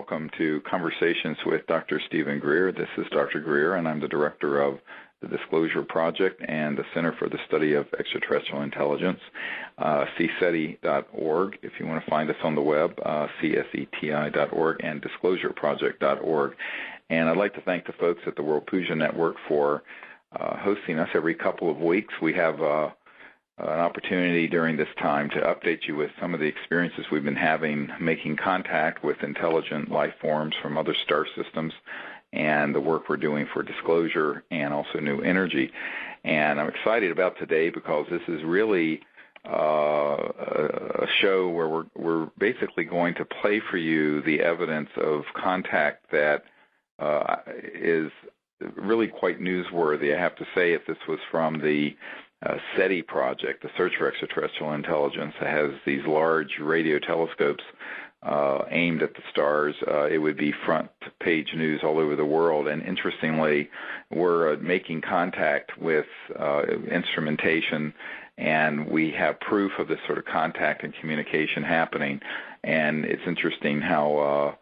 welcome to Conversations with Dr. Stephen Greer. This is Dr. Greer, and I'm the director of the Disclosure Project and the Center for the Study of Extraterrestrial Intelligence, CSETI.org. If you want to find us on the web, CSETI.org and disclosureproject.org. And I'd like to thank the folks at the World Puja Network for hosting us every couple of weeks. We have an opportunity during this time to update you with some of the experiences we've been having making contact with intelligent life forms from other star systems and the work we're doing for disclosure and also new energy. And I'm excited about today because this is really a show where we're basically going to play for you the evidence of contact that is really quite newsworthy. I have to say, if this was from the SETI project, the Search for Extraterrestrial Intelligence, that has these large radio telescopes aimed at the stars, it would be front page news all over the world. And interestingly, we're making contact with instrumentation, and we have proof of this sort of contact and communication happening. And it's interesting how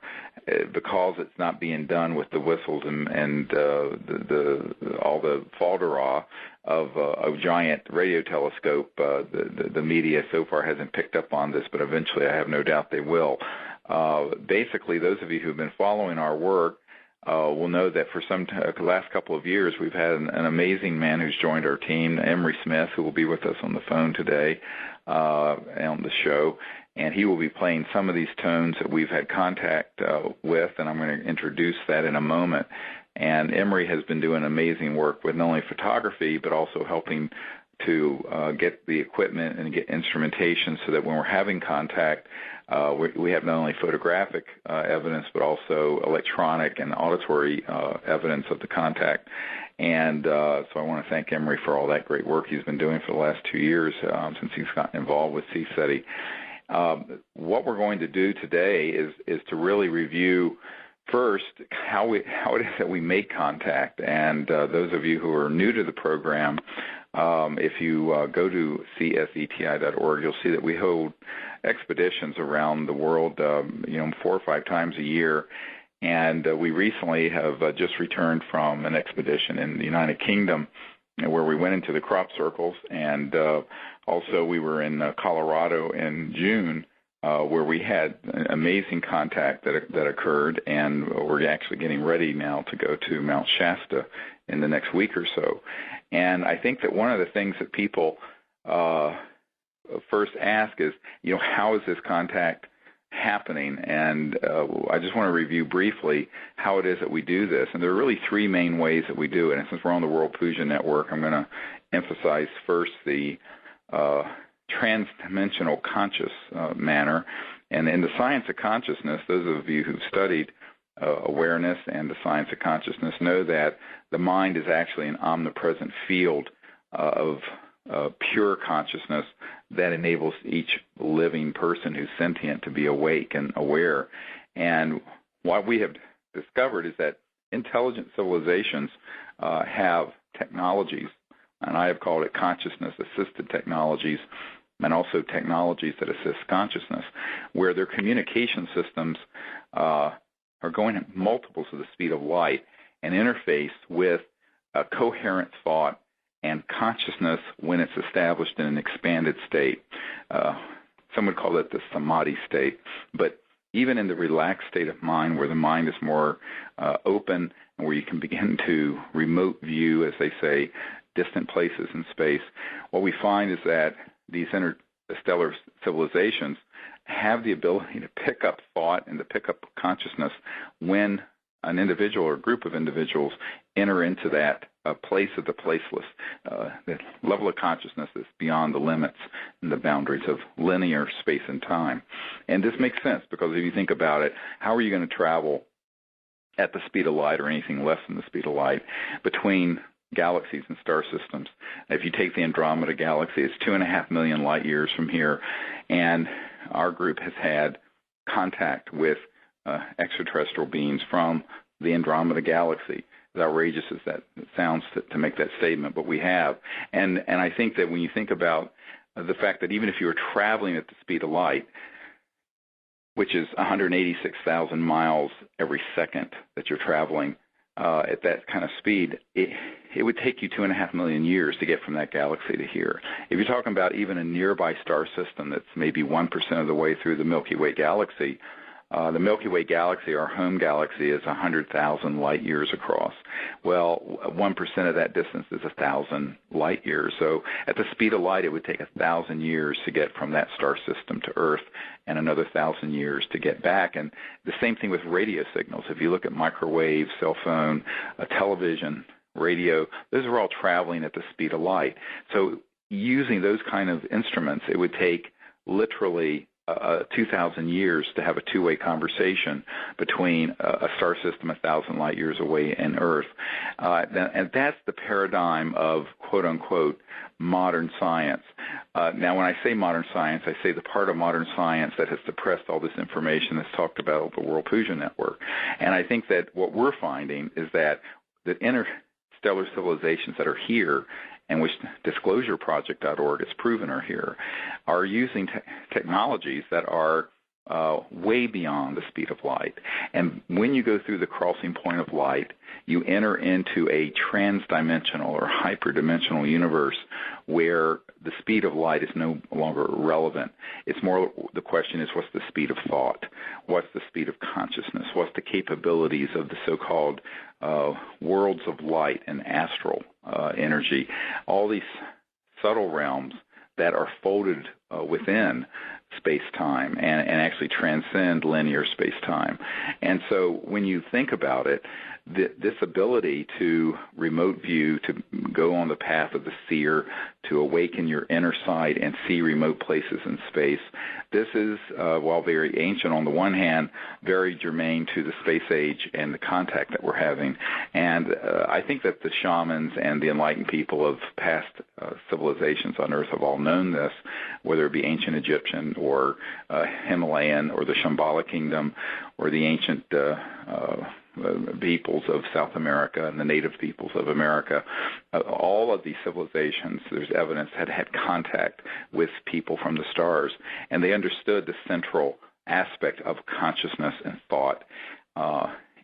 because it's not being done with the whistles and all the falderah of a giant radio telescope, the media so far hasn't picked up on this, but eventually I have no doubt they will. Basically, those of you who've been following our work will know that for the last couple of years we've had an amazing man who's joined our team, Emery Smith, who will be with us on the phone today on the show. And he will be playing some of these tones that we've had contact with, and I'm going to introduce that in a moment. And Emery has been doing amazing work with not only photography, but also helping to get the equipment and get instrumentation so that when we're having contact, we have not only photographic evidence, but also electronic and auditory evidence of the contact. And so I want to thank Emery for all that great work he's been doing for the last 2 years since he's gotten involved with CSETI. What we're going to do today is to really review first how it is that we make contact. And those of you who are new to the program, if you go to CSETI.org, you'll see that we hold expeditions around the world, 4 or 5 times a year. And we recently have just returned from an expedition in the United Kingdom where we went into the crop circles, and also we were in Colorado in June where we had amazing contact that occurred, and we're actually getting ready now to go to Mount Shasta in the next week or so. And I think that one of the things that people first ask is, how is this contact happening? And I just want to review briefly how it is that we do this. And there are really 3 main ways that we do it. And since we're on the World Puja Network, I'm going to emphasize first the trans-dimensional conscious manner. And in the science of consciousness, those of you who've studied awareness and the science of consciousness know that the mind is actually an omnipresent field of pure consciousness that enables each living person who's sentient to be awake and aware. And what we have discovered is that intelligent civilizations have technologies, and I have called it consciousness-assisted technologies, and also technologies that assist consciousness, where their communication systems are going at multiples of the speed of light and interface with a coherent thought and consciousness when it's established in an expanded state. Some would call it the samadhi state. But even in the relaxed state of mind, where the mind is more open and where you can begin to remote view, as they say, distant places in space, what we find is that these interstellar civilizations have the ability to pick up thought and to pick up consciousness when an individual or a group of individuals enter into that place of the placeless, the level of consciousness that's beyond the limits and the boundaries of linear space and time. And this makes sense because if you think about it, how are you going to travel at the speed of light or anything less than the speed of light between galaxies and star systems? If you take the Andromeda galaxy, it's 2.5 million light years from here, and our group has had contact with extraterrestrial beings from the Andromeda galaxy. As outrageous as that sounds to make that statement, but we have. And I think that when you think about the fact that even if you were traveling at the speed of light, which is 186,000 miles every second that you're traveling at that kind of speed, it would take you 2.5 million years to get from that galaxy to here. If you're talking about even a nearby star system that's maybe 1% of the way through the Milky Way galaxy, the Milky Way galaxy, our home galaxy, is 100,000 light years across. Well, 1% of that distance is 1,000 light years. So at the speed of light, it would take 1,000 years to get from that star system to Earth, and another 1,000 years to get back. And the same thing with radio signals. If you look at microwave, cell phone, television, radio, those are all traveling at the speed of light. So using those kind of instruments, it would take literally 2,000 years to have a two-way conversation between a star system 1,000 light years away and Earth. And that's the paradigm of, quote-unquote, modern science. Now, when I say modern science, I say the part of modern science that has suppressed all this information that's talked about the World Puja Network. And I think that what we're finding is that the interstellar civilizations that are here, and which disclosureproject.org has proven are here, are using technologies that are way beyond the speed of light. And when you go through the crossing point of light, you enter into a transdimensional or hyperdimensional universe where the speed of light is no longer relevant. It's more, the question is, what's the speed of thought? What's the speed of consciousness? What's the capabilities of the so-called worlds of light and astral energy? All these subtle realms that are folded within space-time and actually transcend linear space-time. And so when you think about it, this ability to remote view, to go on the path of the seer, to awaken your inner sight and see remote places in space, this is, while very ancient on the one hand, very germane to the space age and the contact that we're having. And I think that the shamans and the enlightened people of past civilizations on Earth have all known this, whether it be ancient Egyptian or Himalayan or the Shambhala kingdom or the ancient peoples of South America and the native peoples of America. All of these civilizations, there's evidence, had contact with people from the stars, and they understood the central aspect of consciousness and thought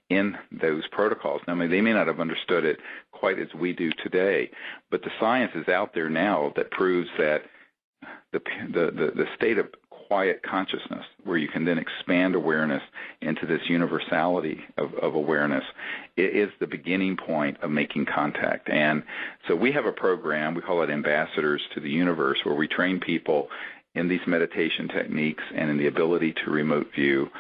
in those protocols. Now, they may not have understood it quite as we do today, but the science is out there now that proves that the state of quiet consciousness, where you can then expand awareness into this universality of awareness, it is the beginning point of making contact. And so we have a program, we call it Ambassadors to the Universe, where we train people in these meditation techniques and in the ability to remote view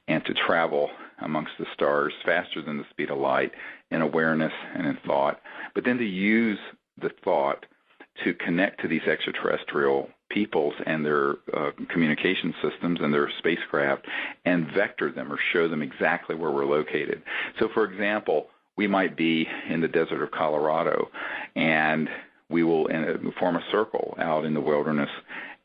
and to travel amongst the stars faster than the speed of light in awareness and in thought, but then to use the thought to connect to these extraterrestrial peoples and their communication systems and their spacecraft and vector them or show them exactly where we're located. So, for example, we might be in the desert of Colorado, and we will form a circle out in the wilderness,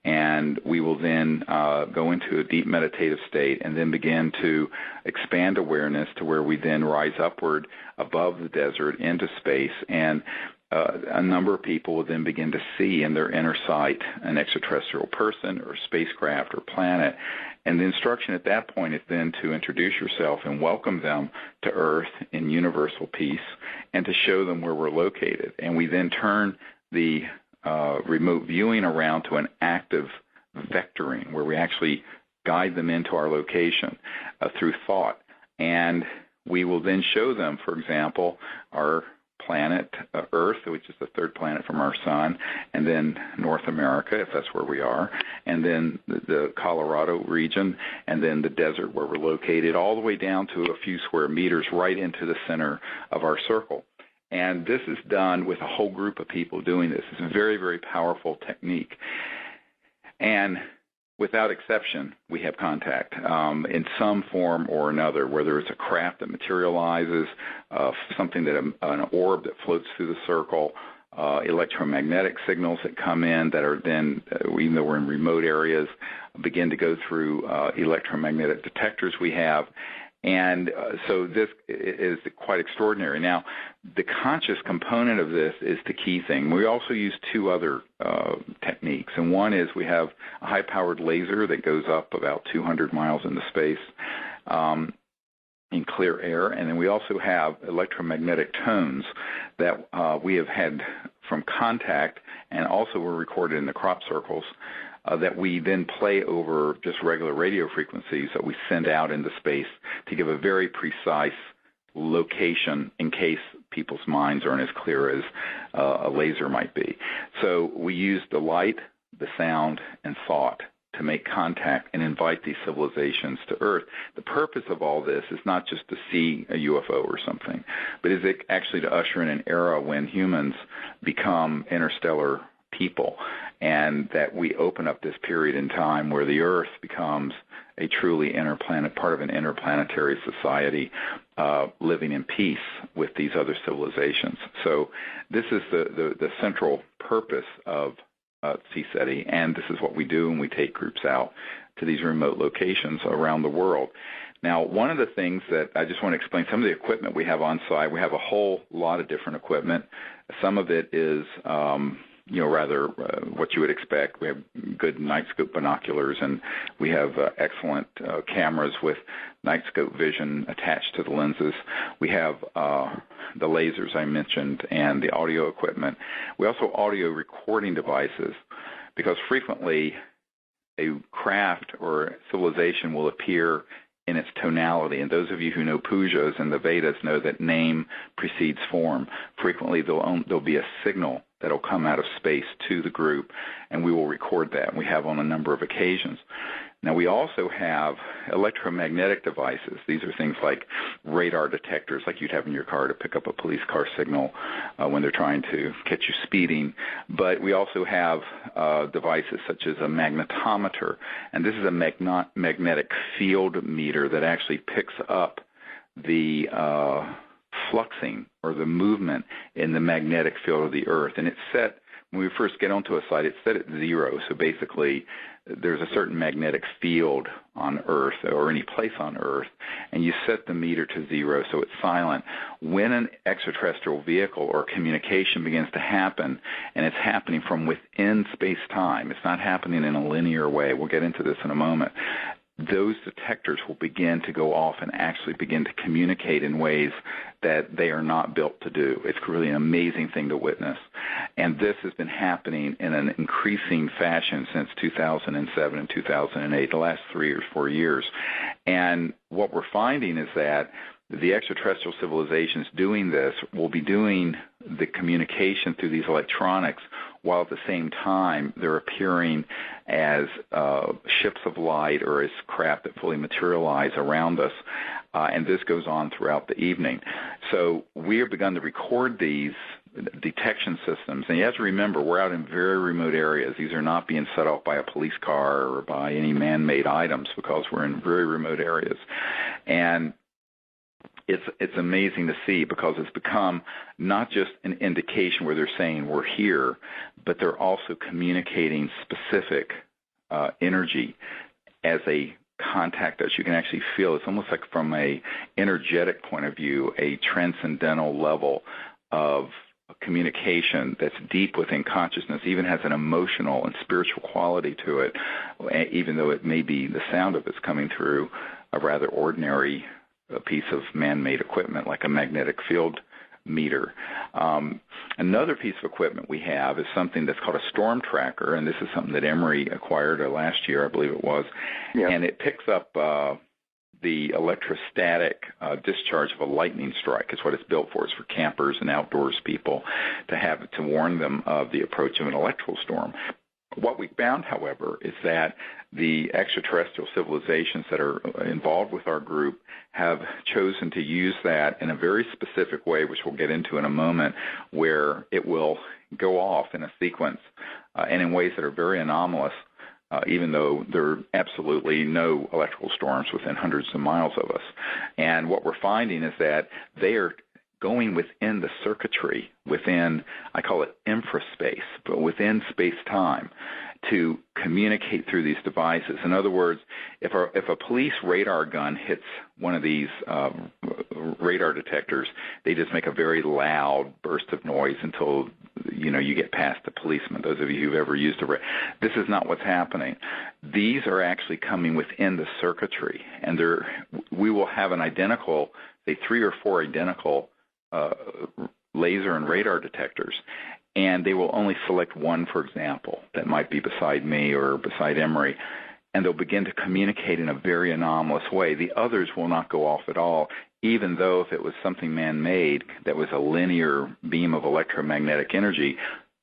and we will then go into a deep meditative state and then begin to expand awareness to where we then rise upward above the desert into space, and a number of people will then begin to see in their inner sight an extraterrestrial person or spacecraft or planet. And the instruction at that point is then to introduce yourself and welcome them to Earth in universal peace and to show them where we're located. And we then turn the remote viewing around to an active vectoring where we actually guide them into our location through thought. And we will then show them, for example, our planet Earth, which is the third planet from our sun, and then North America, if that's where we are, and then the Colorado region, and then the desert where we're located, all the way down to a few square meters right into the center of our circle. And this is done with a whole group of people doing this. It's a very, very powerful technique. And without exception, we have contact in some form or another, whether it's a craft that materializes, something that an orb that floats through the circle, electromagnetic signals that come in that are then, even though we're in remote areas, begin to go through electromagnetic detectors we have. And so this is quite extraordinary. Now, the conscious component of this is the key thing. We also use two other techniques, and one is we have a high-powered laser that goes up about 200 miles into space in clear air, and then we also have electromagnetic tones that we have had from contact and also were recorded in the crop circles that we then play over just regular radio frequencies that we send out into space to give a very precise location in case people's minds aren't as clear as a laser might be. So we use the light, the sound, and thought to make contact and invite these civilizations to Earth. The purpose of all this is not just to see a UFO or something, but is it actually to usher in an era when humans become interstellar people, and that we open up this period in time where the Earth becomes a truly part of an interplanetary society, living in peace with these other civilizations. So this is the central purpose of CSETI, and this is what we do when we take groups out to these remote locations around the world. Now, one of the things that I just want to explain, some of the equipment we have on site, we have a whole lot of different equipment. Some of it is rather what you would expect. We have good night scope binoculars, and we have excellent cameras with night scope vision attached to the lenses. We have the lasers I mentioned and the audio equipment. We also audio recording devices, because frequently a craft or civilization will appear in its tonality. And those of you who know pujas and the Vedas know that name precedes form. Frequently there'll be a signal that'll come out of space to the group, and we will record that. We have on a number of occasions. Now, we also have electromagnetic devices. These are things like radar detectors, like you'd have in your car to pick up a police car signal when they're trying to catch you speeding. But we also have devices such as a magnetometer, and this is a magnetic field meter that actually picks up the fluxing or the movement in the magnetic field of the Earth. And it's set, when we first get onto a site, it's set at 0. So basically, there's a certain magnetic field on Earth or any place on Earth, and you set the meter to 0 so it's silent. When an extraterrestrial vehicle or communication begins to happen, and it's happening from within space-time, it's not happening in a linear way. We'll get into this in a moment. Those detectors will begin to go off and actually begin to communicate in ways that they are not built to do. It's really an amazing thing to witness. And this has been happening in an increasing fashion since 2007 and 2008, the last 3 or 4 years. And what we're finding is that the extraterrestrial civilizations doing this will be doing the communication through these electronics, while at the same time they're appearing as ships of light or as craft that fully materialize around us. And this goes on throughout the evening. So we have begun to record these detection systems. And you have to remember, we're out in very remote areas. These are not being set off by a police car or by any man-made items, because we're in very remote areas. And it's amazing to see, because it's become not just an indication where they're saying we're here, but they're also communicating specific energy as a contact that you can actually feel. It's almost like, from a energetic point of view, a transcendental level of communication that's deep within consciousness, even has an emotional and spiritual quality to it, even though it may be the sound of it's coming through a rather ordinary piece of man-made equipment like a magnetic field meter. Another piece of equipment we have is something that's called a storm tracker, and this is something that Emery acquired last year, I believe it was, and it picks up the electrostatic discharge of a lightning strike. Is what it's built for. It's for campers and outdoors people to have it to warn them of the approach of an electrical storm. What we found, however, is that the extraterrestrial civilizations that are involved with our group have chosen to use that in a very specific way, which we'll get into in a moment, where it will go off in a sequence and in ways that are very anomalous, even though there are absolutely no electrical storms within hundreds of miles of us. And what we're finding is that they are going within the circuitry, within, I call it infraspace, but within space-time. to communicate through these devices. In other words, if a police radar gun hits one of these radar detectors, they just make a very loud burst of noise until you get past the policeman. Those of you who've ever used this is not what's happening. These are actually coming within the circuitry, and we will have an identical, say 3 or 4 identical laser and radar detectors, and they will only select one, for example, that might be beside me or beside Emery, and they'll begin to communicate in a very anomalous way. The others will not go off at all, even though if it was something man-made that was a linear beam of electromagnetic energy,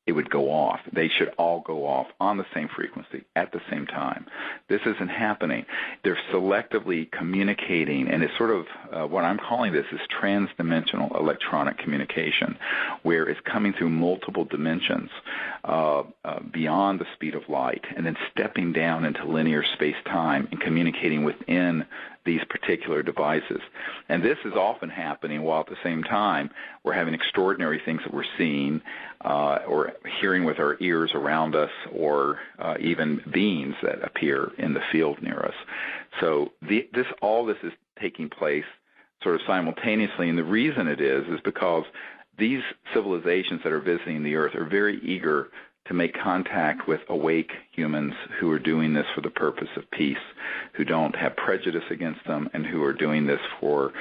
it would go off. They should all go off on the same frequency at the same time. This isn't happening. They're selectively communicating, and it's sort of what I'm calling this is transdimensional electronic communication, where it's coming through multiple dimensions beyond the speed of light, and then stepping down into linear space-time and communicating within these particular devices. And this is often happening while at the same time we're having extraordinary things that we're seeing or hearing with our ears around us, or even beings that appear in the field near us. So all this is taking place sort of simultaneously, and the reason it is because these civilizations that are visiting the Earth are very eager to make contact with awake humans who are doing this for the purpose of peace, who don't have prejudice against them, and who are doing this for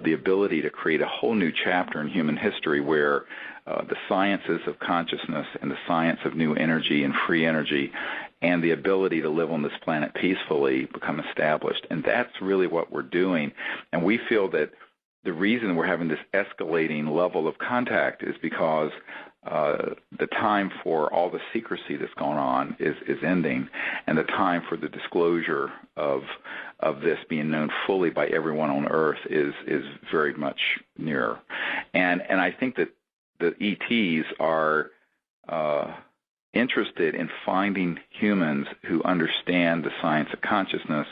the ability to create a whole new chapter in human history where the sciences of consciousness and the science of new energy and free energy and the ability to live on this planet peacefully become established. And that's really what we're doing. And we feel that the reason we're having this escalating level of contact is because the time for all the secrecy that's going on is ending, and the time for the disclosure of this being known fully by everyone on Earth is very much nearer. And I think that the ETs are interested in finding humans who understand the science of consciousness,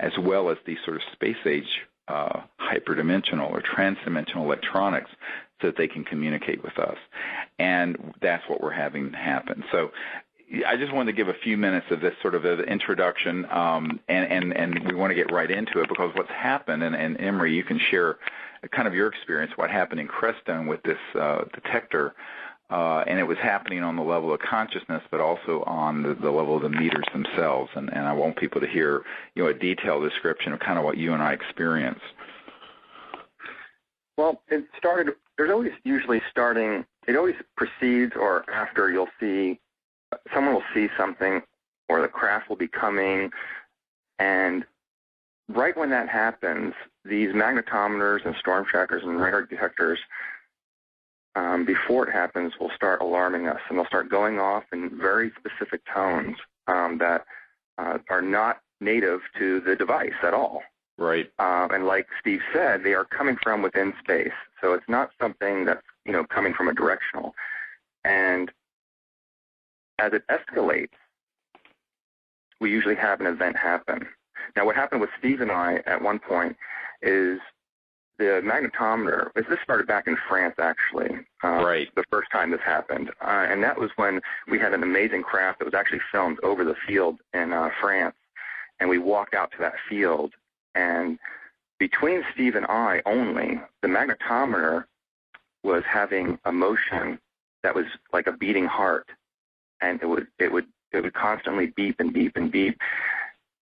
as well as these sort of space-age hyperdimensional or transdimensional electronics, so that they can communicate with us. And that's what we're having happen. So I just wanted to give a few minutes of this sort of introduction, and we want to get right into it, because what's happened, and Emery, you can share kind of your experience, what happened in Crestone with this detector, and it was happening on the level of consciousness, but also on the level of the meters themselves. And I want people to hear, a detailed description of kind of what you and I experienced. Well, it started, there's always usually starting, it always precedes or after you'll see, someone will see something, or the craft will be coming, and right when that happens, these magnetometers and storm trackers and radar detectors, before it happens, will start alarming us, and they'll start going off in very specific tones that are not native to the device at all. Right. And like Steve said, they are coming from within space. So it's not something that's, coming from a directional. And as it escalates, we usually have an event happen. Now, what happened with Steve and I at one point is the magnetometer, this started back in France, actually, right. The first time this happened. And that was when we had an amazing craft that was actually filmed over the field in France. And we walked out to that field, and between Steve and I only, the magnetometer was having a motion that was like a beating heart, and it would constantly beep and beep and beep.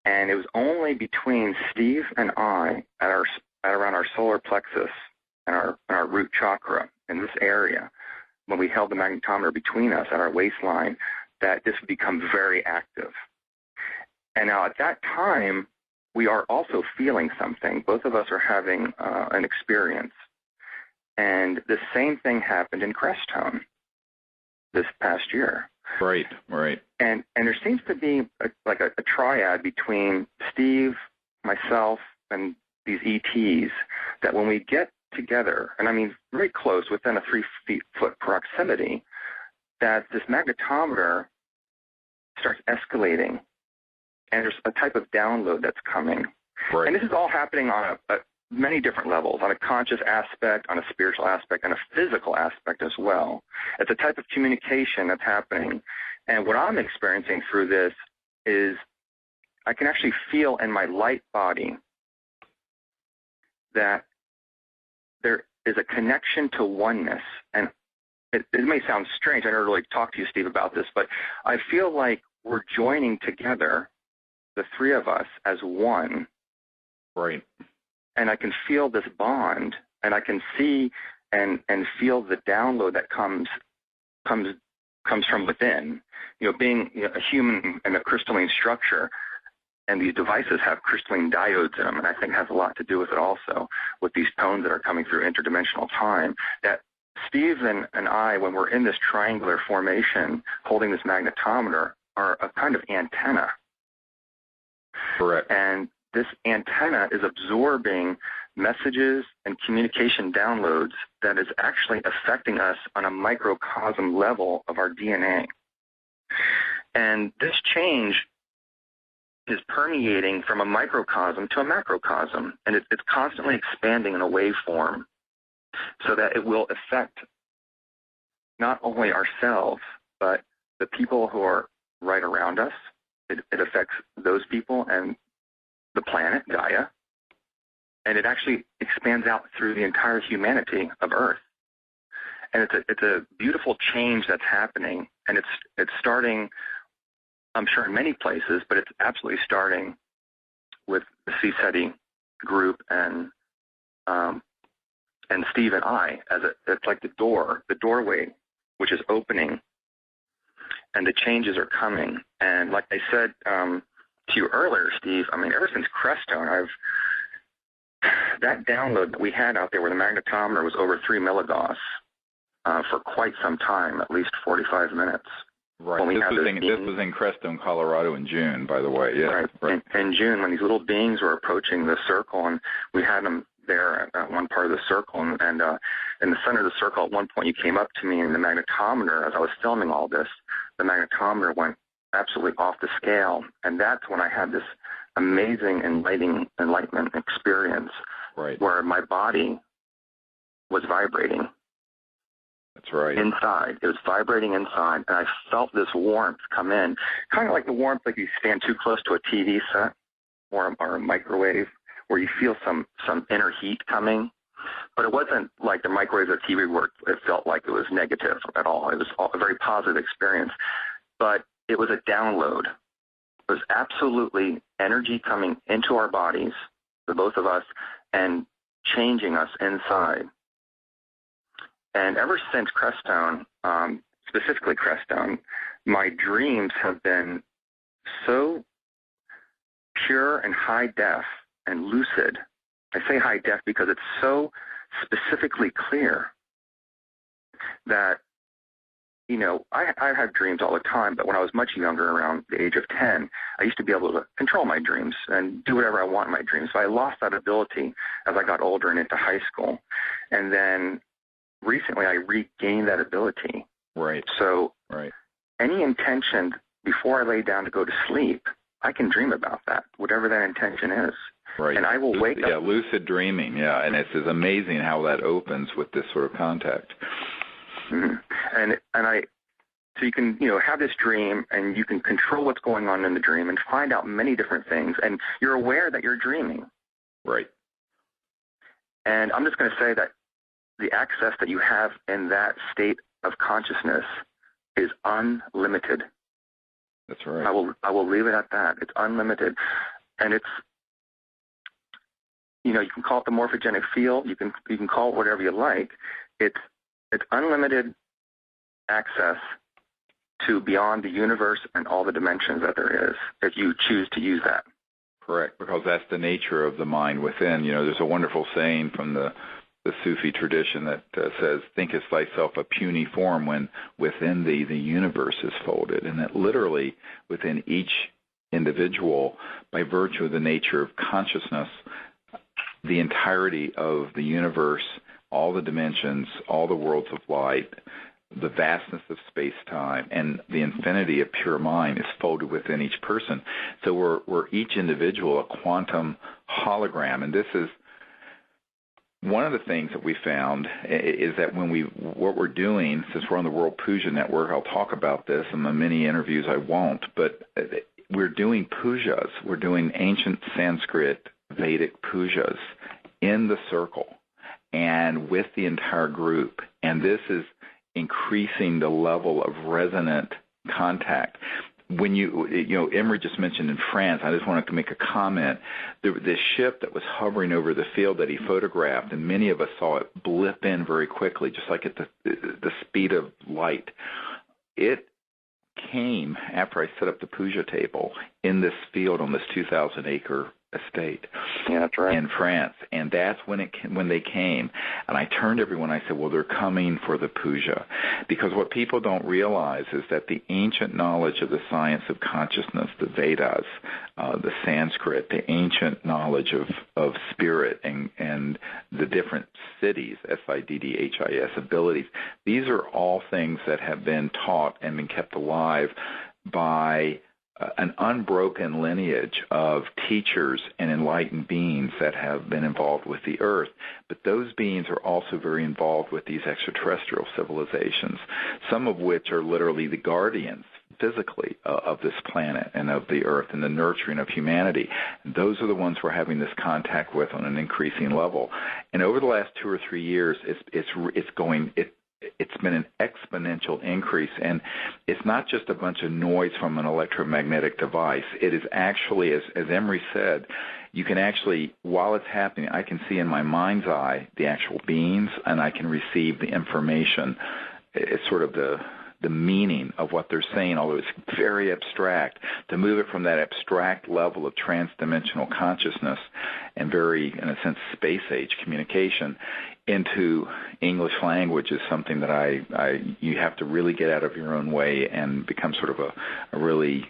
And it was only between Steve and I at around our solar plexus and our root chakra in this area, when we held the magnetometer between us at our waistline, that this would become very active. And now at that time, we are also feeling something. Both of us are having an experience. And the same thing happened in Crestone this past year. Right, right. And there seems to be a triad between Steve, myself, and these ETs, that when we get together, and I mean very close, within a 3-foot proximity, that this magnetometer starts escalating, and there's a type of download that's coming. Right. And this is all happening on many different levels, on a conscious aspect, on a spiritual aspect, and a physical aspect as well. It's a type of communication that's happening And what I'm experiencing through this is I can actually feel in my light body that there is a connection to oneness. And it may sound strange. I never really talked to you, Steve, about this, but I feel like we're joining together, the three of us, as one. Right. And I can feel this bond, and I can see and feel the download that comes from within. Being a human in a crystalline structure, and these devices have crystalline diodes in them, and I think has a lot to do with it also, with these tones that are coming through interdimensional time, that Steve and I, when we're in this triangular formation, holding this magnetometer, are a kind of antenna. Correct. And this antenna is absorbing messages and communication downloads that is actually affecting us on a microcosm level of our DNA. And this change is permeating from a microcosm to a macrocosm, and it's constantly expanding in a waveform so that it will affect not only ourselves, but the people who are right around us. It affects those people and the planet, Gaia, and it actually expands out through the entire humanity of Earth. And it's a beautiful change that's happening, and it's starting, I'm sure, in many places, but it's absolutely starting with the CSETI group and Steve and I, it's like the doorway, which is opening, and the changes are coming. And like I said to you earlier, Steve, I mean, ever since Crestone, that download that we had out there where the magnetometer was over 3 milligauss for quite some time, at least 45 minutes. Right. This was in Crestone, Colorado in June, by the way. Yeah. Right. In June, when these little beings were approaching the circle, and we had them there at one part of the circle, and in the center of the circle, at one point, you came up to me, and the magnetometer, as I was filming all this, the magnetometer went absolutely off the scale, and that's when I had this amazing enlightenment experience, right, where my body was vibrating. That's right. Inside. It was vibrating inside, and I felt this warmth come in, kind of like the warmth like you stand too close to a TV set or a microwave, where you feel some inner heat coming. But it wasn't like the microwave or TV where it felt like it was negative at all. It was a very positive experience. But it was a download. It was absolutely energy coming into our bodies, the both of us, and changing us inside. And ever since Crestone, specifically Crestone, my dreams have been so pure and high def and lucid. I say high def because it's so specifically clear that, I have dreams all the time, but when I was much younger, around the age of 10, I used to be able to control my dreams and do whatever I want in my dreams. So I lost that ability as I got older and into high school. And then recently I regained that ability. Right. So right. Any intention before I lay down to go to sleep, I can dream about that, whatever that intention is. Right. And I will wake up. Yeah, lucid dreaming, yeah. And it's amazing how that opens with this sort of contact. Mm-hmm. So you can, have this dream, and you can control what's going on in the dream and find out many different things, and you're aware that you're dreaming. Right. And I'm just going to say that the access that you have in that state of consciousness is unlimited. That's right. I will leave it at that. It's unlimited, and it's, you can call it the morphogenic field. You can call it whatever you like. It's unlimited access to beyond the universe and all the dimensions that there is, if you choose to use that. Correct, because that's the nature of the mind within. There's a wonderful saying from the Sufi tradition that says, thinkest thyself a puny form when within thee the universe is folded. And that literally within each individual, by virtue of the nature of consciousness, the entirety of the universe, all the dimensions, all the worlds of light, the vastness of space-time, and the infinity of pure mind is folded within each person. So we're each individual a quantum hologram, and this is one of the things that we found is that what we're doing, since we're on the World Puja Network, I'll talk about this in the many interviews I won't, but we're doing pujas. We're doing ancient Sanskrit Vedic pujas in the circle and with the entire group. And this is increasing the level of resonant contact. When Emery just mentioned in France, I just wanted to make a comment. This ship that was hovering over the field that he photographed, and many of us saw it blip in very quickly, just like at the speed of light. It came after I set up the puja table in this field on this 2,000-acre estate. Yeah, that's right. In France, and that's when they came. And I turned to everyone. I said, "Well, they're coming for the puja," because what people don't realize is that the ancient knowledge of the science of consciousness, the Vedas, the Sanskrit, the ancient knowledge of spirit, and the different siddhis, SIDDHIS, abilities. These are all things that have been taught and been kept alive by an unbroken lineage of teachers and enlightened beings that have been involved with the earth. But those beings are also very involved with these extraterrestrial civilizations, some of which are literally the guardians physically of this planet and of the earth and the nurturing of humanity. Those are the ones we're having this contact with on an increasing level. And over the last 2 or 3 years, it's been an exponential increase, and it's not just a bunch of noise from an electromagnetic device. It is actually, as Emery said, you can actually, while it's happening, I can see in my mind's eye the actual beings, and I can receive the information. It's sort of the meaning of what they're saying, although it's very abstract. To move it from that abstract level of trans-dimensional consciousness and very, in a sense, space-age communication into English language is something that you have to really get out of your own way and become sort of a really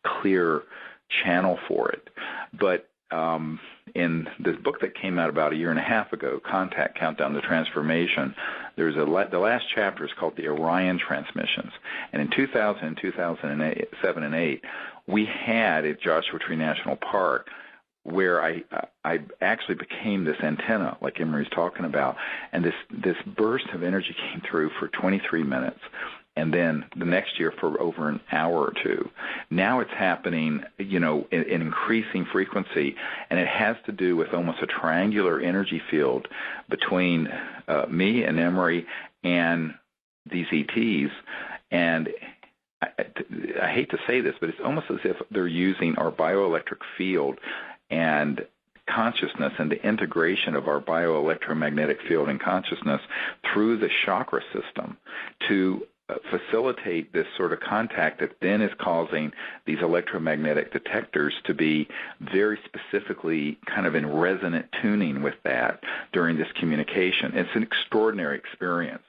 clear channel for it. But in this book that came out about 1.5 years ago, Contact, Countdown to Transformation, there's the last chapter is called the Orion Transmissions. And in 2007 and 2008, we had at Joshua Tree National Park where I actually became this antenna, like Emery's talking about, and this burst of energy came through for 23 minutes, and then the next year for over an hour or two. Now it's happening, in increasing frequency, and it has to do with almost a triangular energy field between me and Emery and these ETs, and I hate to say this, but it's almost as if they're using our bioelectric field and consciousness and the integration of our bioelectromagnetic field and consciousness through the chakra system to facilitate this sort of contact that then is causing these electromagnetic detectors to be very specifically kind of in resonant tuning with that during this communication. It's an extraordinary experience.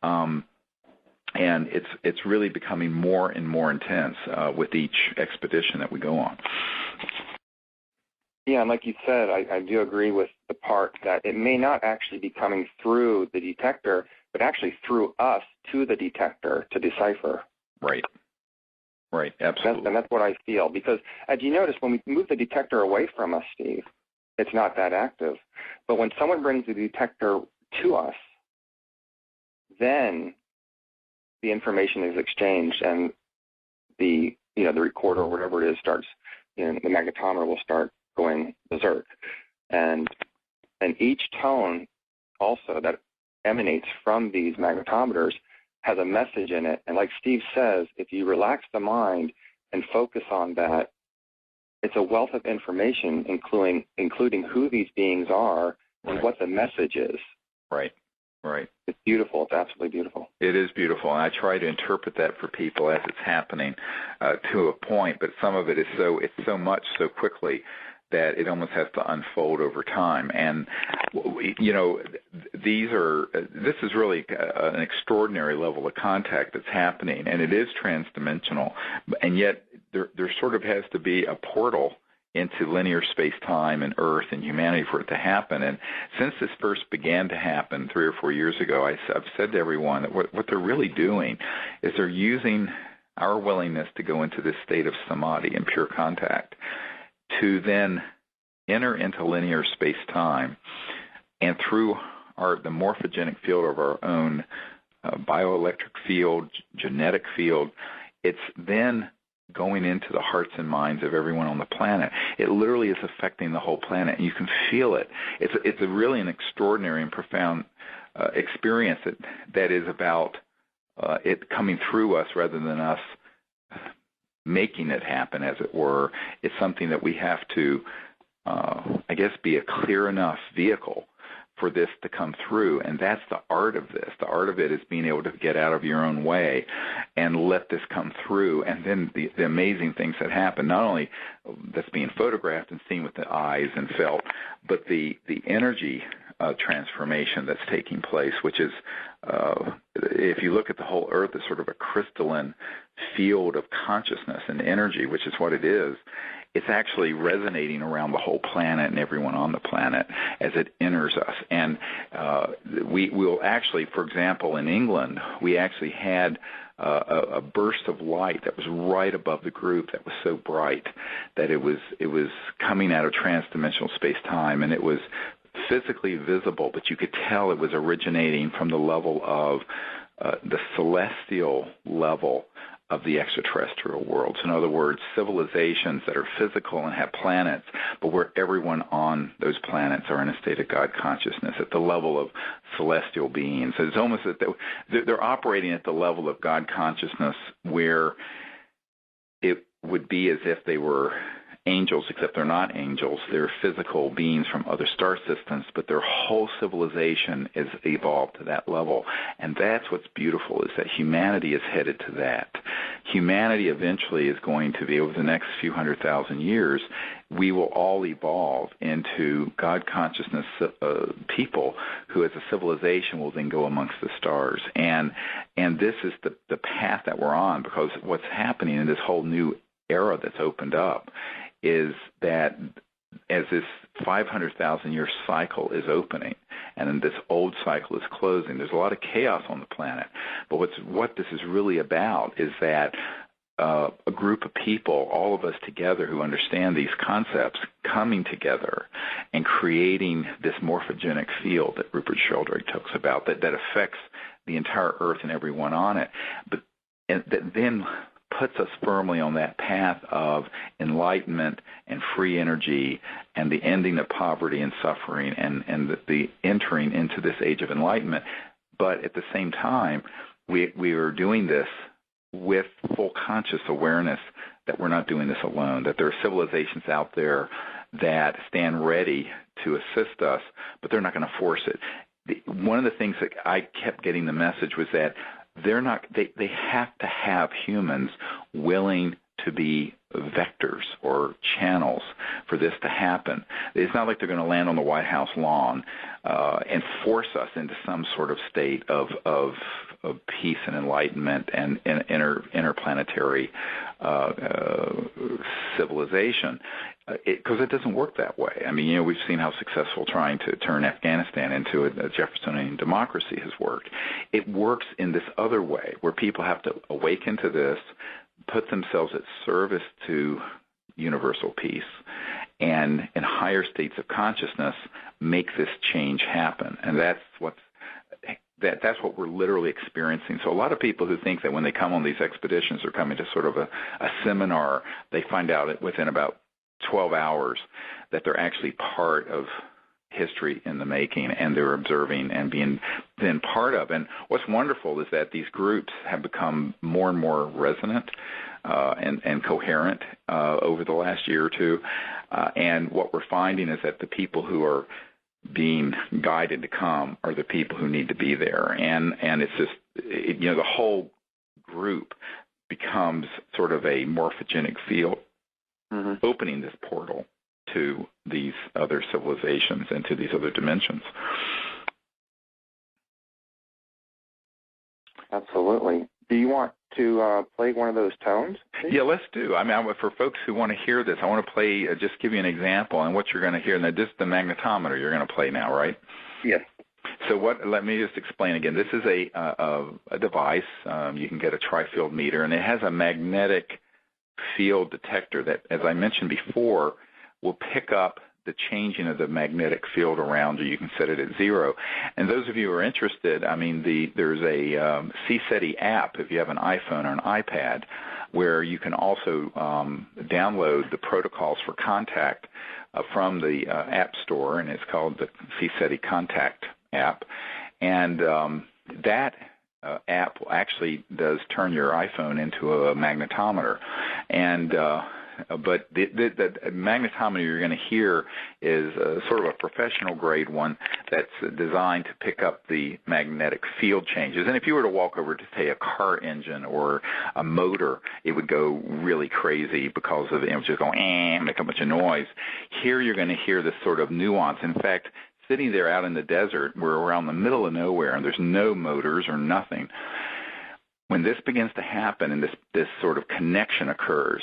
And it's really becoming more and more intense with each expedition that we go on. Yeah, and like you said, I do agree with the part that it may not actually be coming through the detector, but actually through us to the detector to decipher. Right, absolutely. And that's what I feel, because as you notice, when we move the detector away from us, Steve, it's not that active. But when someone brings the detector to us, then the information is exchanged, and the recorder or whatever it is starts, the magnetometer will start going berserk. And each tone also that emanates from these magnetometers has a message in it. And like Steve says, if you relax the mind and focus on that, it's a wealth of information, including who these beings are and what the message is. Right. It's beautiful. It's absolutely beautiful. It is beautiful, and I try to interpret that for people as it's happening to a point, but some of it is it's so much so quickly that it almost has to unfold over time. And, this is really an extraordinary level of contact that's happening, and it is transdimensional, and yet there sort of has to be a portal into linear space-time and Earth and humanity for it to happen. And since this first began to happen 3 or 4 years ago, I've said to everyone that what they're really doing is they're using our willingness to go into this state of samadhi and pure contact to then enter into linear space-time And through the morphogenic field of our own bioelectric field, genetic field, it's then going into the hearts and minds of everyone on the planet. It literally is affecting the whole planet, and you can feel it. It's really an extraordinary and profound experience that is about it coming through us rather than us making it happen, as it were. It's something that we have to, be a clear enough vehicle for this to come through, and that's the art of this. The art of it is being able to get out of your own way and let this come through, and then the amazing things that happen, not only that's being photographed and seen with the eyes and felt, but the energy transformation that's taking place, which is, if you look at the whole Earth as sort of a crystalline field of consciousness and energy, which is what it is, it's actually resonating around the whole planet and everyone on the planet as it enters us. And we will actually, for example, in England, we actually had a burst of light that was right above the group that was so bright that it was coming out of transdimensional space-time, and it was physically visible, but you could tell it was originating from the level of the celestial level of the extraterrestrial worlds. In other words, civilizations that are physical and have planets, but where everyone on those planets are in a state of God consciousness at the level of celestial beings. So it's almost that they're operating at the level of God consciousness where it would be as if they were angels, except they're not angels. They're physical beings from other star systems, but their whole civilization is evolved to that level. And that's what's beautiful, is that humanity is headed to that. Humanity eventually is going to be, over the next few 100,000 years, we will all evolve into God consciousness people who as a civilization will then go amongst the stars. And this is the path that we're on, because what's happening in this whole new era that's opened up is that as this 500,000-year cycle is opening and then this old cycle is closing, there's a lot of chaos on the planet. But what this is really about is that a group of people, all of us together who understand these concepts, coming together and creating this morphogenic field that Rupert Sheldrake talks about that affects the entire Earth and everyone on it, and that then puts us firmly on that path of enlightenment and free energy and the ending of poverty and suffering and the entering into this age of enlightenment. But at the same time, we are doing this with full conscious awareness that we're not doing this alone, that there are civilizations out there that stand ready to assist us, but they're not going to force it. One of the things that I kept getting the message was that they have to have humans willing to be vectors or channels for this to happen. It's not like they're going to land on the White House lawn and force us into some sort of state of peace and enlightenment and interplanetary civilization, because it doesn't work that way. I mean, we've seen how successful trying to turn Afghanistan into a Jeffersonian democracy has worked. It works in this other way, where people have to awaken to this, put themselves at service to universal peace, and in higher states of consciousness make this change happen. And that's what we're literally experiencing. So a lot of people who think that when they come on these expeditions or coming to sort of a seminar, they find out within about 12 hours that they're actually part of history in the making, and they're observing and being then part of. And what's wonderful is that these groups have become more and more resonant and coherent over the last year or two. And what we're finding is that the people who are being guided to come are the people who need to be there. And it's just, the whole group becomes sort of a morphogenic field, opening this portal to these other civilizations and to these other dimensions. Absolutely. Do you want to play one of those tones? Yeah, let's do. I mean, for folks who want to hear this, I want to play, just give you an example on what you're going to hear. Now, this is the magnetometer you're going to play now, right? Yes. So let me just explain again. This is a device. You can get a tri-field meter, and it has a magnetic field detector that, as I mentioned before, will pick up the changing of the magnetic field around you. You can set it at 0. And those of you who are interested, I mean, there's a CSETI app if you have an iPhone or an iPad, where you can also download the protocols for contact from the App Store, and it's called the CSETI Contact app. And that app actually does turn your iPhone into a magnetometer. And but the magnetometer you're going to hear is sort of a professional grade one that's designed to pick up the magnetic field changes. And if you were to walk over to, say, a car engine or a motor, it would go really crazy because of it would just go make a bunch of noise. Here you're going to hear this sort of nuance. In fact, sitting there out in the desert, we're around the middle of nowhere, and there's no motors or nothing. When this begins to happen and this sort of connection occurs,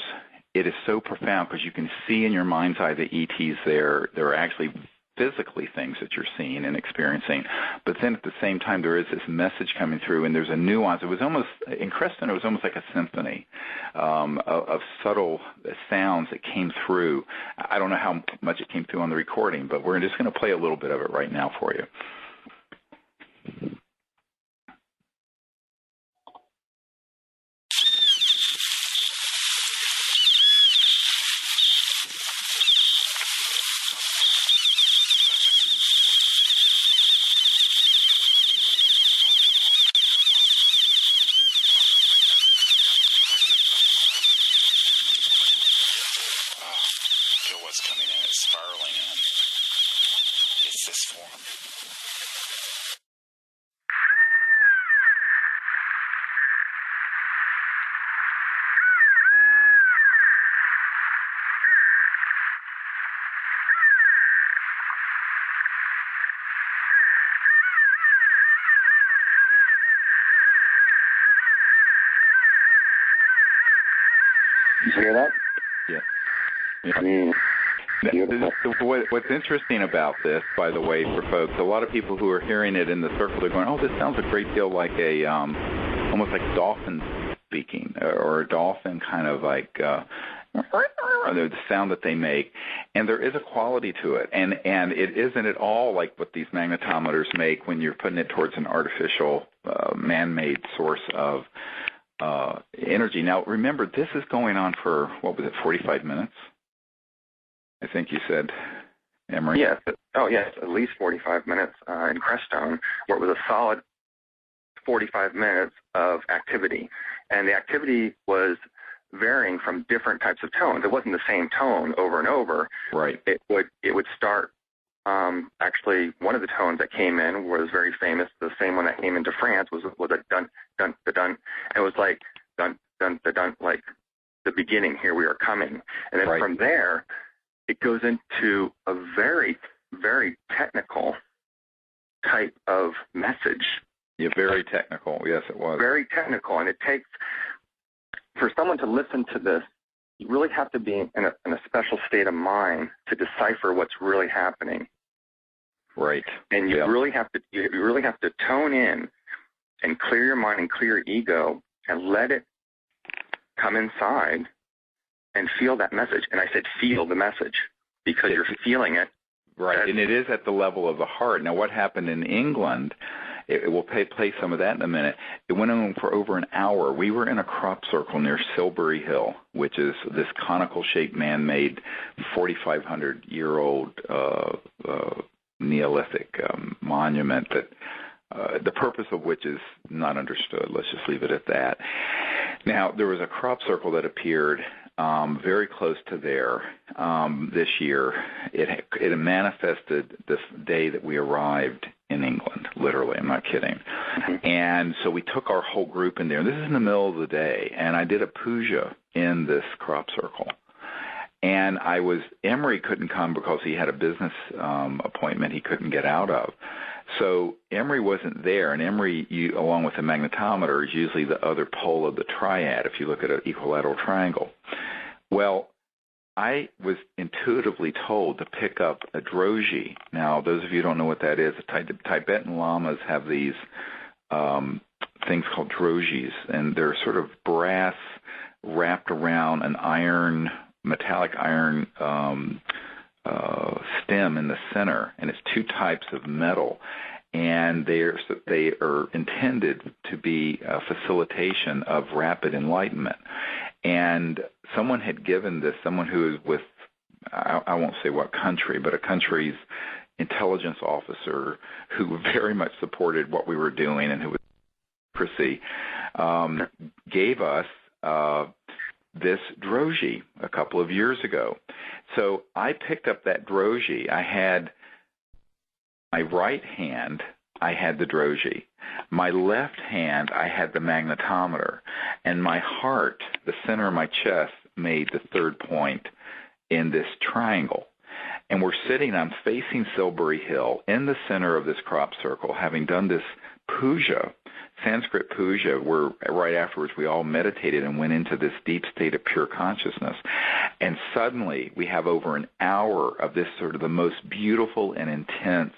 it is so profound because you can see in your mind's eye the ETs there. There are actually physically things that you're seeing and experiencing, but then at the same time there is this message coming through, and there's a nuance. It was almost, in Crestone, it was almost like a symphony of subtle sounds that came through. I don't know how much it came through on the recording, but we're just going to play a little bit of it right now for you. Coming in, it's spiraling in. It's this form. Did you hear that? Yeah. Yeah. What's interesting about this, by the way, for folks, a lot of people who are hearing it in the circle, they're going, "Oh, this sounds a great deal like a almost like dolphin speaking, or a dolphin kind of like the sound that they make." And there is a quality to it, and it isn't at all like what these magnetometers make when you're putting it towards an artificial, man-made source of energy. Now, remember, this is going on for, 45 minutes? I think you said, Emery? Yes. Oh, yes, at least 45 minutes in Crestone, where it was a solid 45 minutes of activity. And the activity was varying from different types of tones. It wasn't the same tone over and over. Right. It would start, actually, one of the tones that came in was very famous. The same one that came into France was a dun, dun, da, dun. And it was like dun, dun, da, dun, like the beginning, here we are coming. And then from there, it goes into a very, very technical type of message. Yeah, very technical. Yes, it was. Very technical. And it takes, for someone to listen to this, you really have to be in a special state of mind to decipher what's really happening. Right. And you really have to tone in and clear your mind and clear your ego and let it come inside and feel that message. And I said feel the message because you're feeling it. Right, and it is at the level of the heart. Now, what happened in England, we'll play some of that in a minute. It went on for over an hour. We were in a crop circle near Silbury Hill, which is this conical-shaped man-made 4,500-year-old Neolithic monument that the purpose of which is not understood. Let's just leave it at that. Now, there was a crop circle that appeared very close to there this year. It manifested this day that we arrived in England, literally. I'm not kidding. Mm-hmm. And so we took our whole group in there. And this is in the middle of the day, and I did a puja in this crop circle. And Emery couldn't come because he had a business appointment he couldn't get out of. So Emery wasn't there, and Emery, along with the magnetometer, is usually the other pole of the triad if you look at an equilateral triangle. Well, I was intuitively told to pick up a droji. Now, those of you who don't know what that is, Tibetan lamas have these things called drojis, and they're sort of brass wrapped around an metallic iron stem in the center, and it's two types of metal, and they are intended to be a facilitation of rapid enlightenment. And someone had given this, someone who is with, I won't say what country, but a country's intelligence officer who very much supported what we were doing and who was secrecy, gave us this drogie a couple of years ago. So I picked up that drogie. I had my right hand, I had the drogie. My left hand, I had the magnetometer. And my heart, the center of my chest, made the third point in this triangle. And we're sitting, I'm facing Silbury Hill in the center of this crop circle, having done this puja, Sanskrit puja, where right afterwards we all meditated and went into this deep state of pure consciousness. And suddenly we have over an hour of this sort of the most beautiful and intense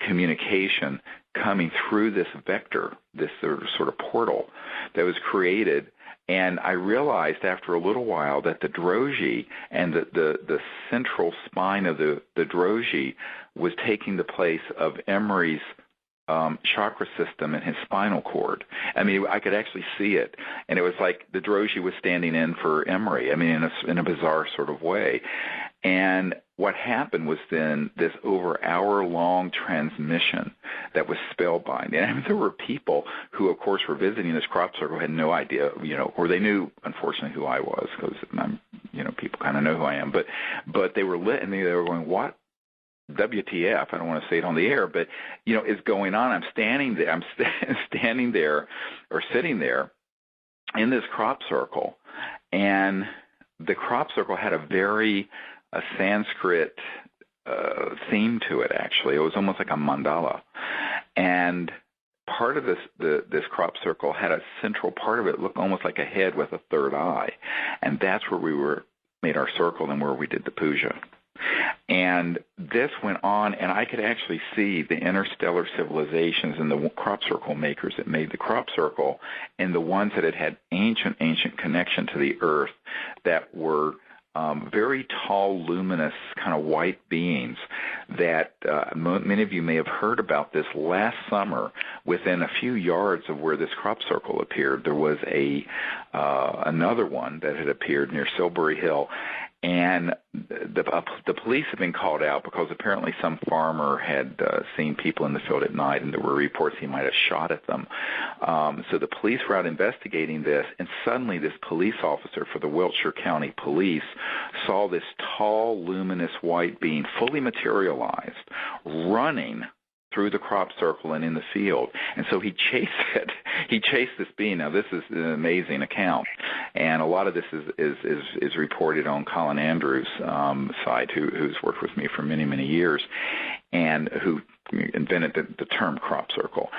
communication coming through this vector, this sort of portal that was created. And I realized after a little while that the drogie and the central spine of the drogie was taking the place of Emery's chakra system in his spinal cord. I mean, I could actually see it, and it was like the drogie was standing in for Emery. I mean, in a bizarre sort of way. And what happened was then this over hour-long transmission that was spellbinding. And I mean, there were people who, of course, were visiting this crop circle, had no idea, or they knew, unfortunately, who I was, because people kind of know who I am. But they were lit, and they were going, "What? WTF?" I don't want to say it on the air, but is going on. I'm standing there. I'm standing there, or sitting there, in this crop circle, and the crop circle had a Sanskrit theme to it. Actually, it was almost like a mandala, and part of this crop circle had a central part of it looked almost like a head with a third eye, and that's where we made our circle and where we did the puja. And this went on, and I could actually see the interstellar civilizations and the crop circle makers that made the crop circle, and the ones that had ancient connection to the earth that were very tall, luminous, kind of white beings that many of you may have heard about this last summer. Within a few yards of where this crop circle appeared, there was another one that had appeared near Silbury Hill. And the police had been called out because apparently some farmer had seen people in the field at night, and there were reports he might have shot at them. So the police were out investigating this, and suddenly this police officer for the Wiltshire County Police saw this tall, luminous white being fully materialized running through the crop circle and in the field. And so he chased it. He chased this being. Now, this is an amazing account, and a lot of this is reported on Colin Andrews' side, who's worked with me for many, many years, and who invented the term crop circle.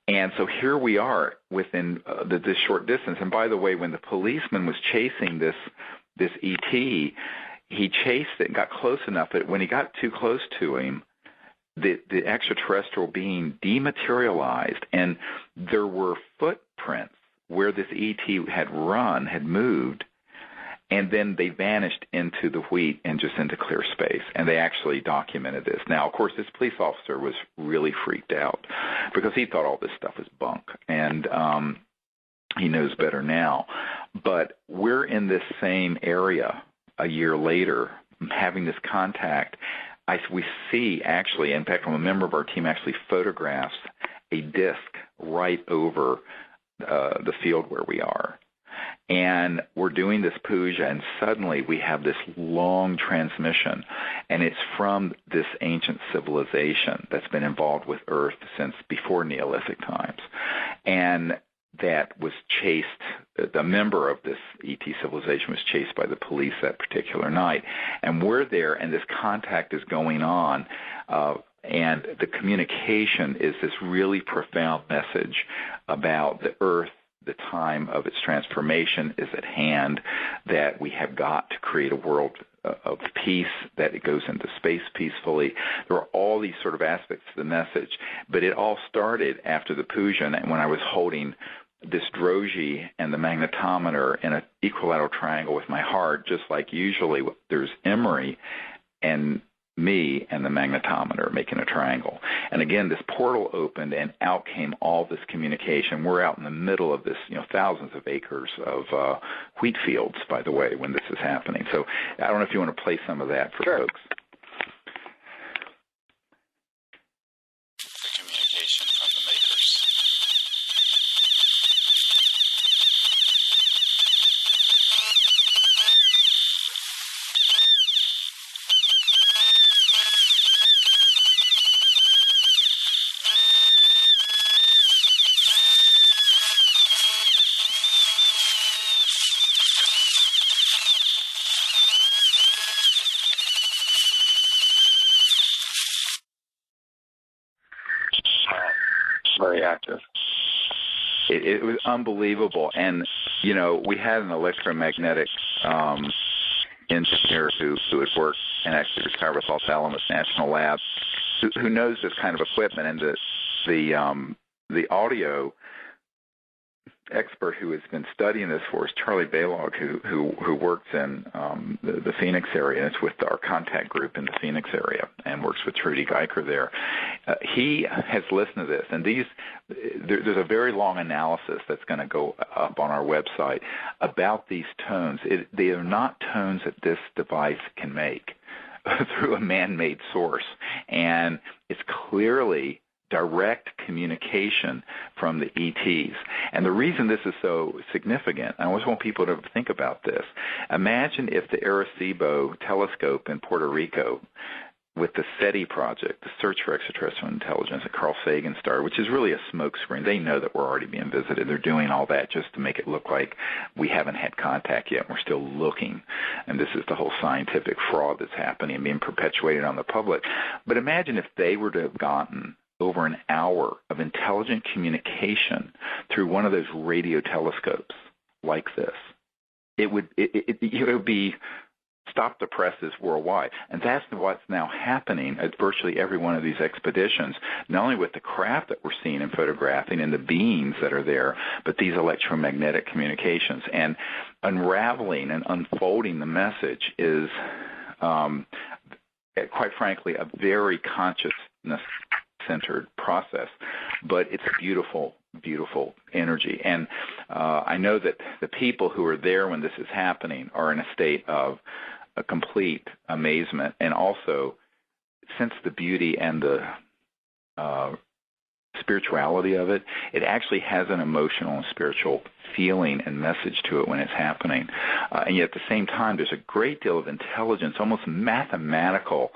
And so here we are within this short distance. And by the way, when the policeman was chasing this ET, he chased it and got close enough that when he got too close to him, the extraterrestrial being dematerialized, and there were footprints where this ET had moved, and then they vanished into the wheat and just into clear space, and they actually documented this. Now, of course, this police officer was really freaked out because he thought all this stuff was bunk, and he knows better now. But we're in this same area a year later, having this contact. We see, actually, in fact, a member of our team actually photographs a disc right over the field where we are. And we're doing this puja, and suddenly we have this long transmission, and it's from this ancient civilization that's been involved with Earth since before Neolithic times. And that was chased, the member of this ET civilization was chased by the police that particular night. And we're there, and this contact is going on, and the communication is this really profound message about the Earth. The time of its transformation is at hand, that we have got to create a world of peace, that it goes into space peacefully. There are all these sort of aspects to the message, but it all started after the puja, and when I was holding this drogie and the magnetometer in an equilateral triangle with my heart, just like usually there's Emery, and me and the magnetometer making a triangle. And again, this portal opened and out came all this communication. We're out in the middle of this, thousands of acres of wheat fields, by the way, when this is happening. So I don't know if you want to play some of that for Sure. folks. The communication from the makers. Very active. It was unbelievable. And, we had an electromagnetic engineer who had worked and actually retired with Los Alamos National Lab, who knows this kind of equipment. And the audio expert who has been studying this for us, Charlie Baylog, who works in the Phoenix area. It's with our contact group in the Phoenix area and works with Trudy Geiker there. He has listened to this, and there's a very long analysis that's going to go up on our website about these tones. They are not tones that this device can make through a man-made source, and it's clearly direct communication from the ETs. And the reason this is so significant, I always want people to think about this. Imagine if the Arecibo telescope in Puerto Rico with the SETI project, the Search for Extraterrestrial Intelligence that Carl Sagan started, which is really a smokescreen. They know that we're already being visited. They're doing all that just to make it look like we haven't had contact yet. We're still looking. And this is the whole scientific fraud that's happening and being perpetuated on the public. But imagine if they were to have gotten over an hour of intelligent communication through one of those radio telescopes like this. It would be stop the presses worldwide. And that's what's now happening at virtually every one of these expeditions, not only with the craft that we're seeing and photographing and the beams that are there, but these electromagnetic communications. And unraveling and unfolding the message is, quite frankly, a very consciousness-centered process, but it's beautiful, beautiful energy. And I know that the people who are there when this is happening are in a state of a complete amazement, and also sense the beauty and the spirituality of it. It actually has an emotional and spiritual feeling and message to it when it's happening. And yet at the same time, there's a great deal of intelligence, almost mathematical,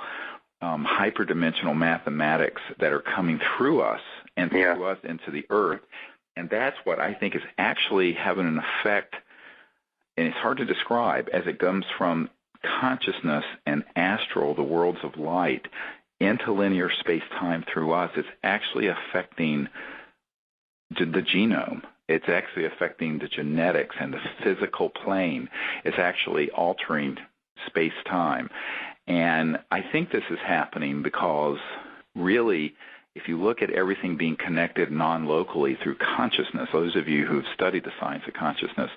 hyperdimensional mathematics that are coming through us and through us into the earth. And that's what I think is actually having an effect, and it's hard to describe, as it comes from consciousness and astral, the worlds of light, into linear space-time through us. It's actually affecting the genome. It's actually affecting the genetics and the physical plane. It's actually altering space-time. And I think this is happening because really, if you look at everything being connected non-locally through consciousness, those of you who have studied the science of consciousness,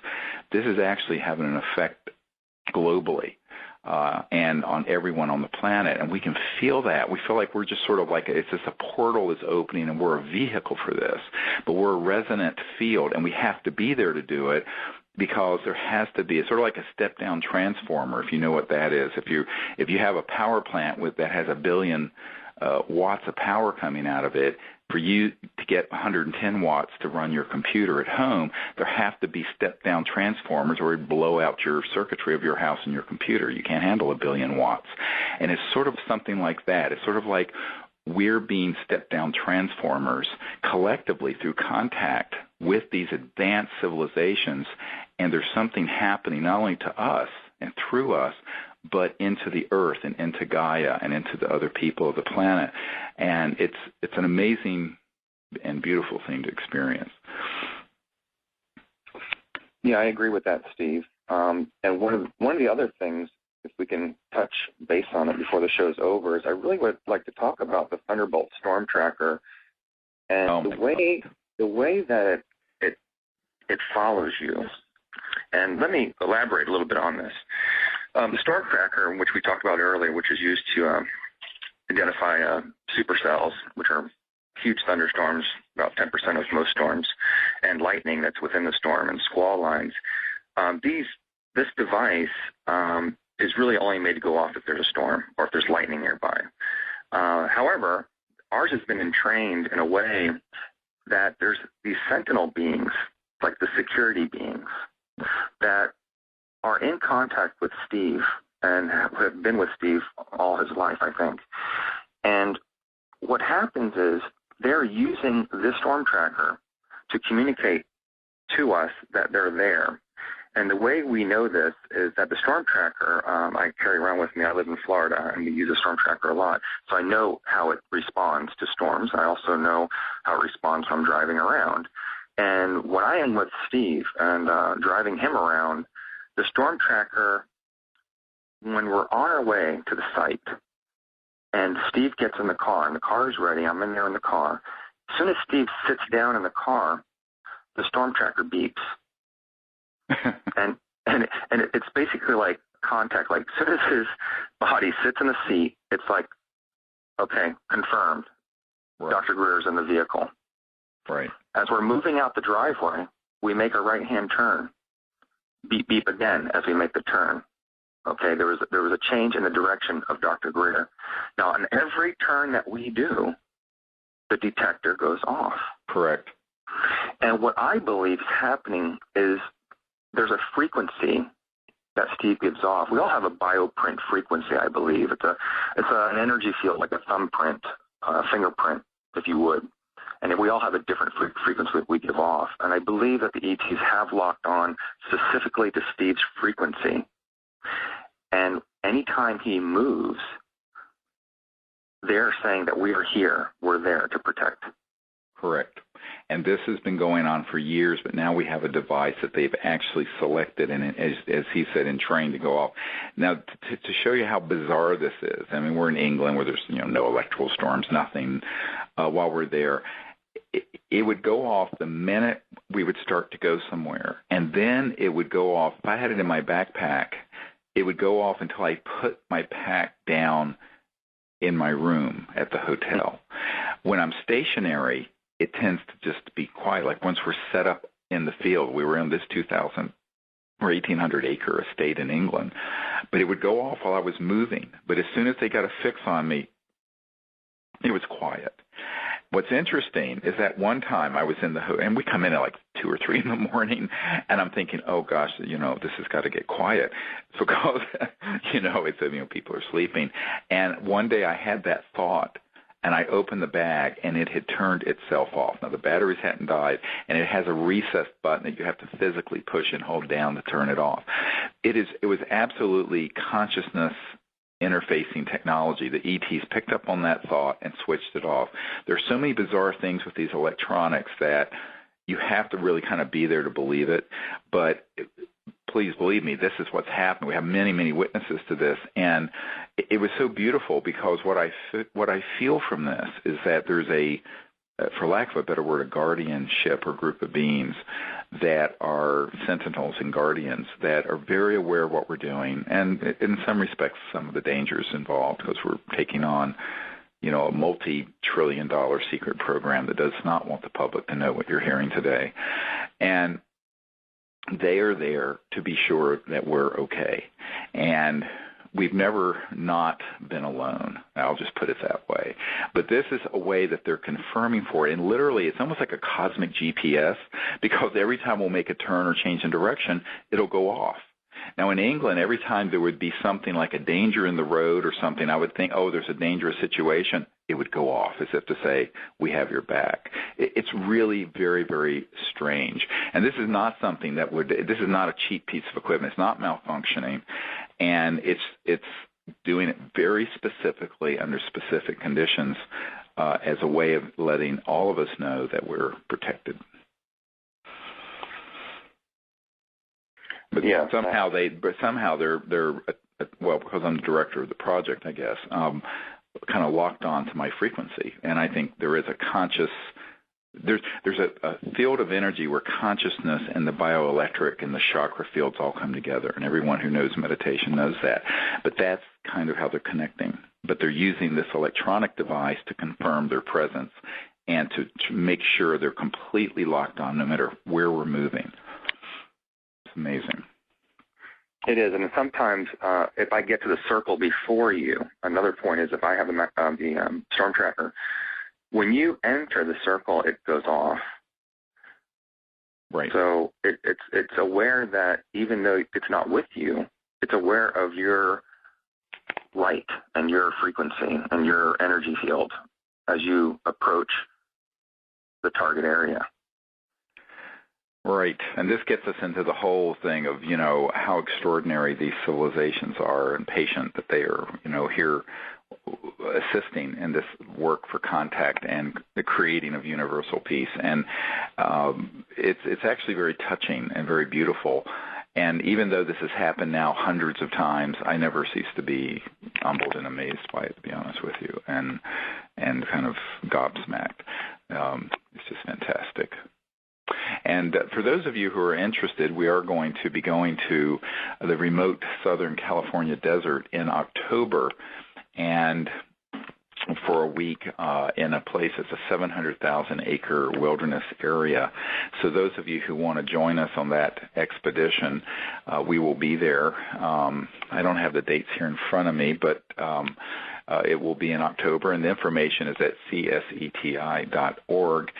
this is actually having an effect globally and on everyone on the planet. And we can feel that. We feel like we're just sort of like, it's just a portal is opening and we're a vehicle for this. But we're a resonant field, and we have to be there to do it, because there has to be, it's sort of like a step-down transformer, if you know what that is. If you have a power plant that has 1 billion watts of power coming out of it, for you to get 110 watts to run your computer at home, there have to be step-down transformers, or it'd blow out your circuitry of your house and your computer. You can't handle 1 billion watts. And it's sort of something like that. It's sort of like we're being step-down transformers collectively through contact with these advanced civilizations, and there's something happening not only to us and through us, but into the earth and into Gaia and into the other people of the planet. And it's an amazing and beautiful thing to experience. Yeah, I agree with that, Steve. And one of the other things, if we can touch base on it before the show's over, is I really would like to talk about the Thunderbolt Storm Tracker and the way that it follows you. And let me elaborate a little bit on this. The Storm Tracker, which we talked about earlier, which is used to identify supercells, which are huge thunderstorms, about 10% of most storms, and lightning that's within the storm, and squall lines. This device is really only made to go off if there's a storm or if there's lightning nearby. However, ours has been entrained in a way that there's these sentinel beings, like the security beings, that are in contact with Steve and have been with Steve all his life, I think. And what happens is they're using this storm tracker to communicate to us that they're there. And the way we know this is that the storm tracker I carry around with me. I live in Florida, and we use a storm tracker a lot. So I know how it responds to storms. I also know how it responds when I'm driving around. And when I am with Steve and driving him around, the storm tracker, when we're on our way to the site, and Steve gets in the car, and the car is ready, I'm in there in the car. As soon as Steve sits down in the car, the storm tracker beeps. and it's basically like contact. Like as soon as his body sits in the seat, it's like, okay, confirmed. Right. Dr. Greer's in the vehicle. Right. As we're moving out the driveway, we make a right-hand turn. Beep, beep again as we make the turn. Okay, there was a change in the direction of Dr. Greer. Now, on every turn that we do, the detector goes off. Correct. And what I believe is happening is there's a frequency that Steve gives off. We all have a bioprint frequency, I believe. It's an energy field, like a thumbprint, a fingerprint, if you would. And we all have a different frequency that we give off. And I believe that the ETs have locked on specifically to Steve's frequency. And anytime he moves, they're saying that we are here, we're there to protect. Correct. And this has been going on for years, but now we have a device that they've actually selected and, as he said, and trained to go off. Now, to show you how bizarre this is, I mean, we're in England where there's no electrical storms, nothing. While we're there, it would go off the minute we would start to go somewhere, and then it would go off. If I had it in my backpack, it would go off until I put my pack down in my room at the hotel. When I'm stationary, it tends to just be quiet. Like once we're set up in the field, we were in this 2,000 or 1,800 acre estate in England, but it would go off while I was moving. But as soon as they got a fix on me, it was quiet. What's interesting is that one time I was in the hotel, and we come in at like 2 or 3 in the morning, and I'm thinking, oh gosh, this has got to get quiet. So because, it's, people are sleeping. And one day I had that thought, and I opened the bag, and it had turned itself off. Now, the batteries hadn't died, and it has a recessed button that you have to physically push and hold down to turn it off. It was absolutely consciousness interfacing technology. The ETs picked up on that thought and switched it off. There's so many bizarre things with these electronics that you have to really kind of be there to believe it. But please believe me, this is what's happened. We have many, many witnesses to this, and it was so beautiful because what I feel from this is that there's for lack of a better word, a guardianship or group of beings that are sentinels and guardians that are very aware of what we're doing, and in some respects, some of the dangers involved because we're taking on, a multi-trillion-dollar secret program that does not want the public to know what you're hearing today. And they are there to be sure that we're okay. And we've never not been alone. I'll just put it that way. But this is a way that they're confirming for it. And literally, it's almost like a cosmic GPS because every time we'll make a turn or change in direction, it'll go off. Now, in England, every time there would be something like a danger in the road or something, I would think, oh, there's a dangerous situation. It would go off as if to say, we have your back. It's really very, very strange. And this is not something this is not a cheap piece of equipment. It's not malfunctioning. And it's doing it very specifically under specific conditions as a way of letting all of us know that we're protected. But yeah, somehow they're well, because I'm the director of the project, I guess, kind of locked on to my frequency. And I think there is a conscious there's a field of energy where consciousness and the bioelectric and the chakra fields all come together, and everyone who knows meditation knows that. But that's kind of how they're connecting. But they're using this electronic device to confirm their presence and to make sure they're completely locked on no matter where we're moving. It's amazing. It is, and sometimes if I get to the circle before you, another point is if I have the storm tracker, when you enter the circle, it goes off. Right. So it's aware that even though it's not with you, it's aware of your light and your frequency and your energy field as you approach the target area. Right, and this gets us into the whole thing of, how extraordinary these civilizations are and patient that they are, here assisting in this work for contact and the creating of universal peace. And it's actually very touching and very beautiful. And even though this has happened now hundreds of times, I never cease to be humbled and amazed by it, to be honest with you, and kind of gobsmacked. It's just fantastic. And for those of you who are interested, we are going to be going to the remote Southern California desert in October, and for a week in a place that's a 700,000-acre wilderness area. So those of you who want to join us on that expedition, we will be there. I don't have the dates here in front of me, but it will be in October, and the information is at CSETI.org.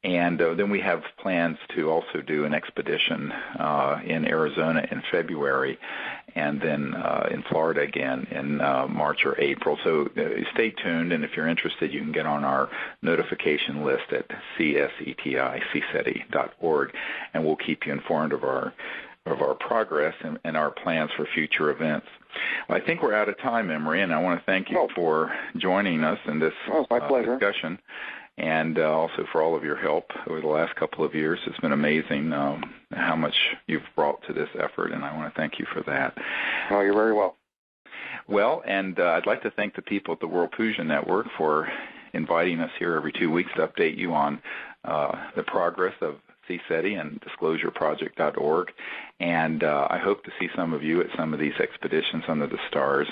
And then we have plans to also do an expedition in Arizona in February, and then in Florida again in March or April. So stay tuned, and if you're interested, you can get on our notification list at CSETI.org, and we'll keep you informed of our progress and our plans for future events. Well, I think we're out of time, Emery, and I want to thank you for joining us in this discussion. And also for all of your help over the last couple of years. It's been amazing how much you've brought to this effort, and I want to thank you for that. Oh, you're very welcome. Well, and I'd like to thank the people at the World Puja Network for inviting us here every 2 weeks to update you on the progress of CSETI and disclosureproject.org. And I hope to see some of you at some of these expeditions under the stars.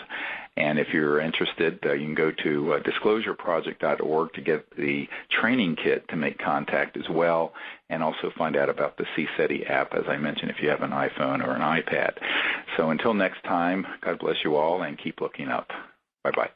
And if you're interested, you can go to disclosureproject.org to get the training kit to make contact as well, and also find out about the CSETI app, as I mentioned, if you have an iPhone or an iPad. So until next time, God bless you all, and keep looking up. Bye-bye.